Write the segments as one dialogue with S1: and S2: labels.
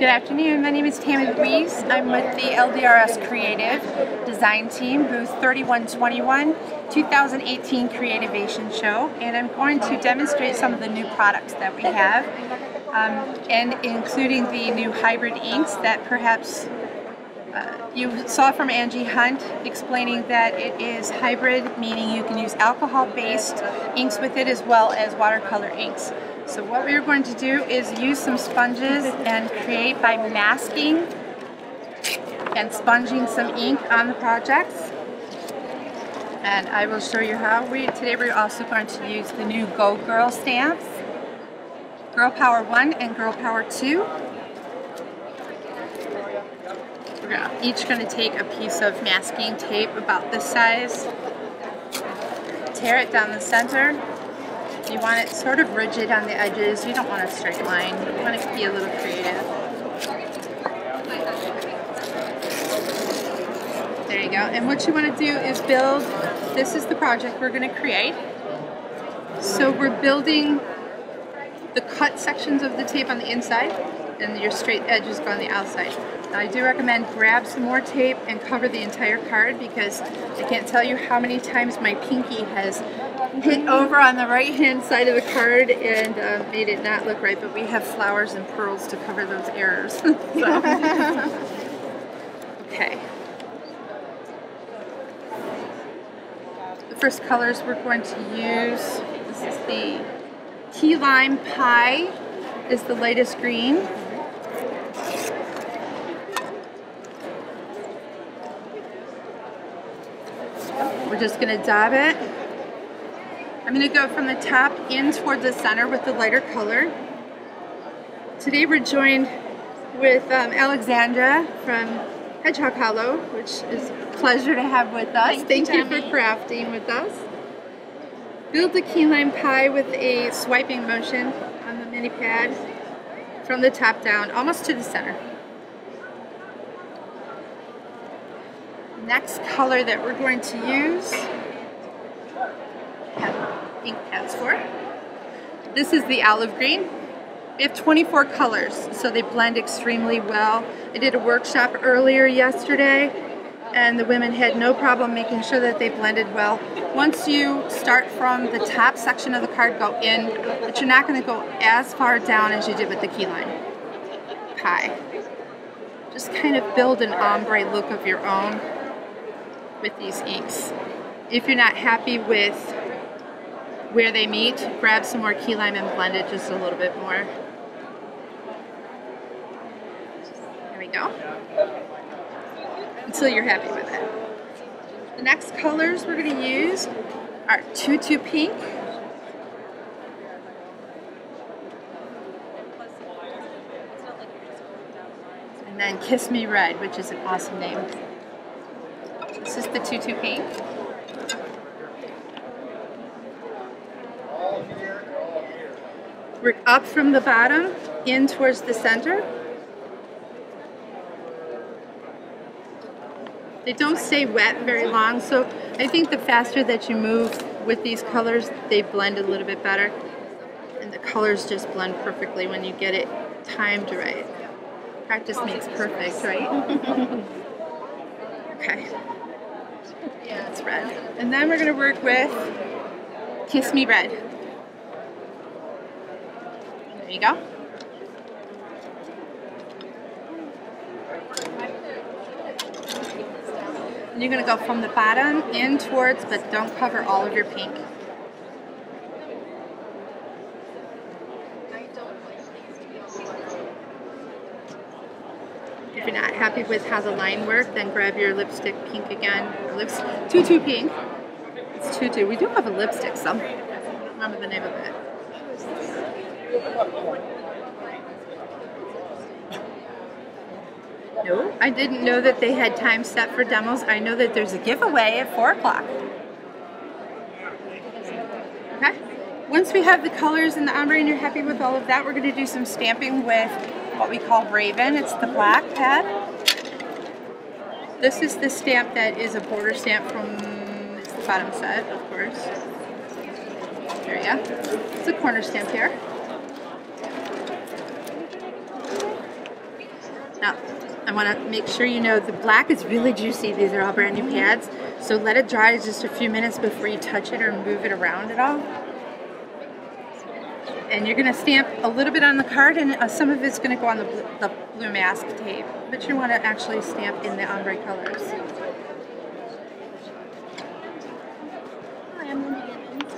S1: Good afternoon, my name is Tammy Louise. I'm with the LDRS Creative Design Team, booth 3121, 2018 Creativation Show, and I'm going to demonstrate some of the new products that we have, and including the new hybrid inks that perhaps you saw from Angie Hunt explaining that it is hybrid, meaning you can use alcohol-based inks with it as well as watercolor inks. So what we are going to do is use some sponges and create by masking and sponging some ink on the projects. And I will show you how. Today we're also going to use the new Go Girl stamps, Girl Power 1 and Girl Power 2. We're each going to take a piece of masking tape about this size, tear it down the center. You want it sort of rigid on the edges. You don't want a straight line. You want it to be a little creative. There you go. And what you want to do is build, this is the project we're going to create. So we're building the cut sections of the tape on the inside and your straight edges go on the outside. Now, I do recommend grab some more tape and cover the entire card because I can't tell you how many times my pinky has hit over on the right hand side of the card and made it not look right, but we have flowers and pearls to cover those errors. Okay. The first colors we're going to use, this is the Key Lime Pie, is the lightest green. We're just going to dab it. I'm going to go from the top in towards the center with the lighter color. Today we're joined with Alexandra from Hedgehog Hollow, which is a pleasure to have with us. Thank you for crafting with us. Build the key lime pie with a swiping motion on the mini pad from the top down, almost to the center. Next color that we're going to use, ink pads for. This is the olive green. We have 24 colors, so they blend extremely well. I did a workshop earlier yesterday, and the women had no problem making sure that they blended well. Once you start from the top section of the card, go in, but you're not going to go as far down as you did with the key lime pie. Just kind of build an ombre look of your own with these inks. If you're not happy with where they meet, grab some more key lime and blend it just a little bit more. There we go. Until you're happy with it. The next colors we're going to use are Tutu Pink, and then Kiss Me Red, which is an awesome name. This is the Tutu Pink. Work up from the bottom, in towards the center. They don't stay wet very long, so I think the faster that you move with these colors, they blend a little bit better. And the colors just blend perfectly when you get it timed right. Practice makes perfect, right? Okay. Yeah, it's red. And then we're going to work with Kiss Me Red. There you go. And you're going to go from the bottom in towards, but don't cover all of your pink. If you're not happy with how the line worked, then grab your lipstick pink again. Tutu Pink. It's Tutu. We do have a lipstick, so I don't remember the name of it. No, I didn't know that they had time set for demos. I know that there's a giveaway at 4 o'clock. Okay. Once we have the colors and the ombre and you're happy with all of that, we're going to do some stamping with what we call Raven. It's the black pad. This is the stamp that is a border stamp from, it's the bottom set, of course. There you go. It's a corner stamp here. Now, I want to make sure you know the black is really juicy. These are all brand new pads. So let it dry just a few minutes before you touch it or move it around at all. And you're going to stamp a little bit on the card, and some of it's going to go on the blue mask tape. But you want to actually stamp in the ombre colors.
S2: Hi, I'm Lindy Gibbons.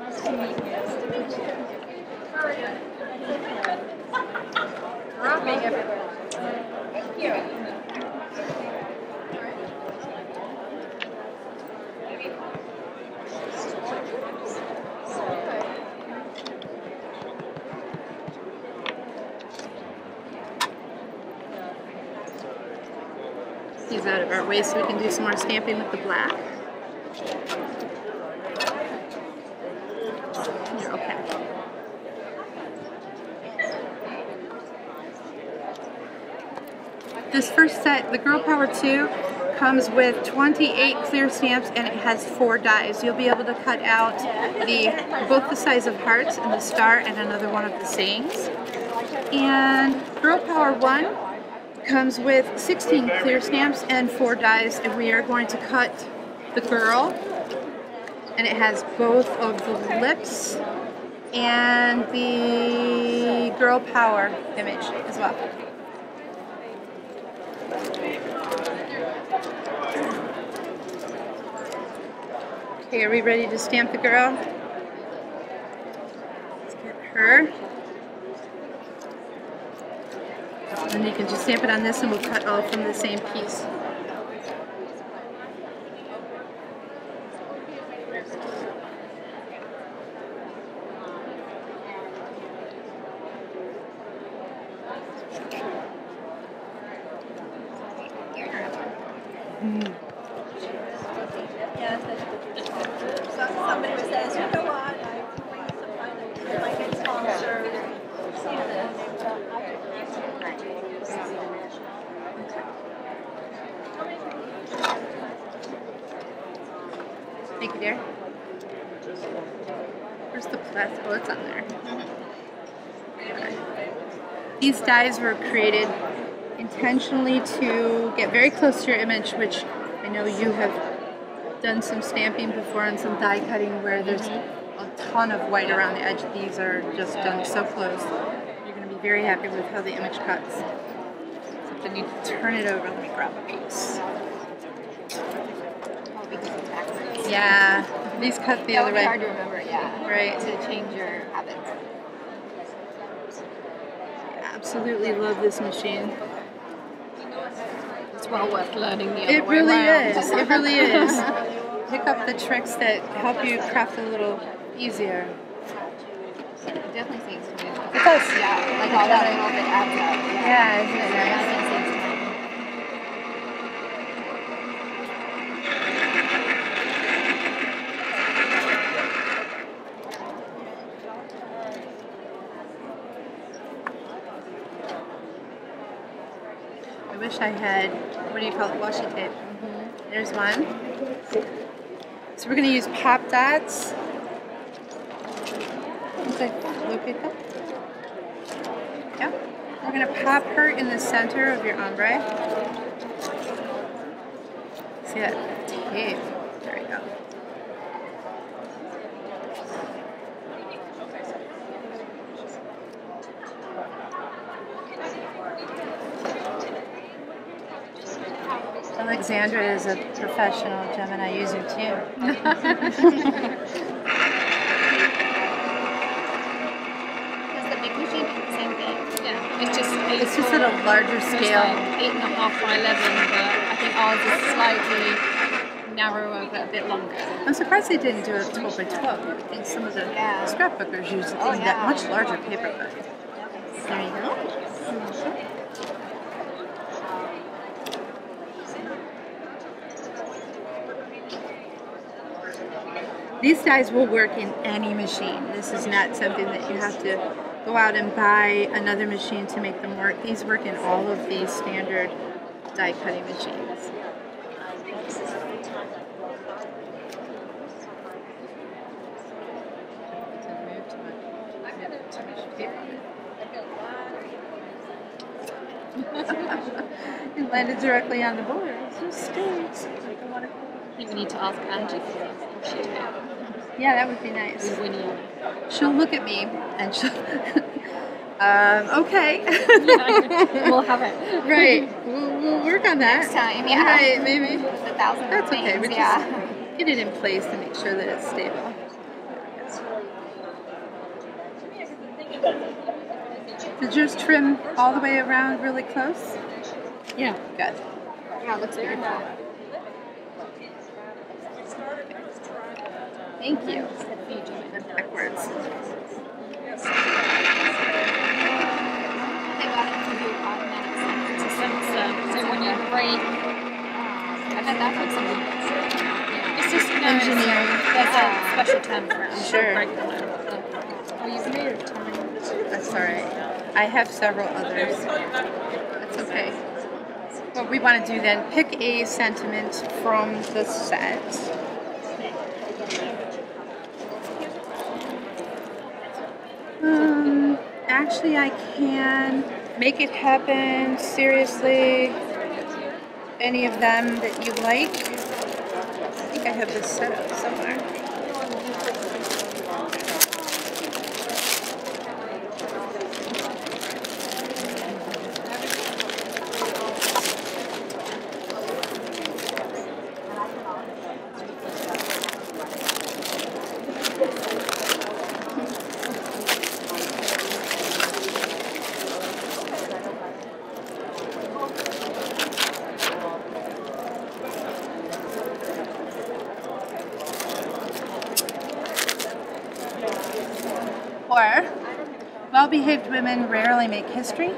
S2: Nice to meet you.
S1: Dropping everywhere. Thank you. He's out of our way so we can do some more stamping with the black. You're okay. This first set, the Girl Power 2, comes with 28 clear stamps and it has 4 dies. You'll be able to cut out both the size of hearts and the star and another one of the sayings. And Girl Power 1 comes with 16 clear stamps and 4 dies, and we are going to cut the girl, and it has both of the lips and the Girl Power image as well. Okay, are we ready to stamp the girl? Let's get her. And you can just stamp it on this and we'll cut all from the same piece.
S2: Somebody was saying, you know what, I might get sponsored.
S1: Thank you, dear. Where's the plastic? Oh, it's on there. Okay. These dies were created intentionally to get very close to your image, which I know you have done some stamping before and some die cutting where there's a ton of white around the edge. These are just done so close. You're going to be very happy with how the image cuts. Except I need to turn it over. Let me grab a piece. Yeah, these cut the other way.
S2: It's hard to remember, yeah.
S1: Right.
S2: To change your habits.
S1: Absolutely love this machine.
S2: It's well worth learning the other
S1: It
S2: way
S1: really
S2: around.
S1: is. It really is. Pick up the tricks that help you craft a little easier.
S2: It definitely seems to me.
S1: It does.
S2: Yeah, like all that little bit adds up.
S1: Yeah, isn't it nice?
S2: It seems to me.
S1: I wish I had, what do you call it, washi tape. There's one. So we're going to use pop dots. Okay, locate them. Yeah. We're going to pop her in the center of your ombre. See that tape? There you go. Alexandra is a professional Gemini user too.
S2: Does the big machine do the same thing? Yeah.
S1: It's just at a larger scale.
S2: Like 8.5 by 11, but I think ours is slightly narrower but a bit longer.
S1: I'm surprised they didn't do it 12 by 12. I think some of the scrapbookers use that much larger paper. But there you go. These dies will work in any machine. This is not something that you have to go out and buy another machine to make them work. These work in all of these standard die cutting machines. It landed directly on the board. It just stinks.
S2: I think we need to ask Angie for this. If she'd have.
S1: Yeah, that would be nice.
S2: With Winnie.
S1: She'll look at me and she'll. Okay.
S2: We'll have it.
S1: Right. We'll work on that.
S2: Next time, yeah.
S1: Right, maybe.
S2: With 1,000
S1: That's okay.
S2: things,
S1: We
S2: yeah.
S1: just get it in place to make sure that it's stable. Did yours trim all the way around really close?
S2: Yeah.
S1: Good.
S2: Yeah, it looks beautiful.
S1: Thank you. And backwards.
S2: They got it to do automatic sensor. So when you break, I bet that puts something. It's just
S1: Engineering.
S2: There's a special term for it. I'm
S1: Sure.
S2: Break them out. Oh, you've made it time.
S1: That's all right. I have several others. That's okay. What we want to do then, pick a sentiment from the set. Actually, I can make it happen. Seriously, any of them that you like. I think I have this set up somewhere. Or, well-behaved women rarely make history.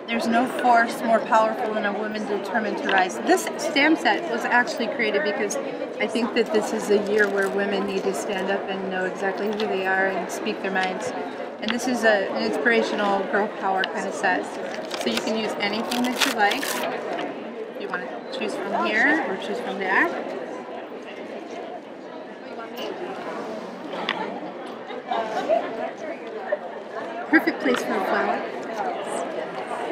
S1: There's no force more powerful than a woman determined to rise. This stamp set was actually created because I think that this is a year where women need to stand up and know exactly who they are and speak their minds. And this is an inspirational girl power kind of set. So you can use anything that you like. You want to choose from here or choose from there. Perfect place for a flower.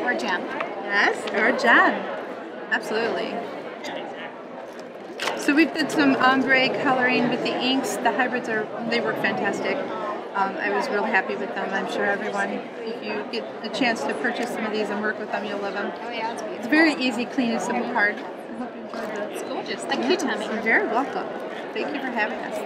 S2: Or a gem.
S1: Yes, or a gem. Absolutely. So we've did some ombre coloring with the inks. The hybrids they work fantastic. I was real happy with them. I'm sure everyone, if you get a chance to purchase some of these and work with them, you'll love them.
S2: Oh yeah, it's beautiful.
S1: It's a very easy, clean, and simple card. I hope you enjoyed this.
S2: It's gorgeous. Thank you, Tammy.
S1: You're very welcome. Thank you for having us.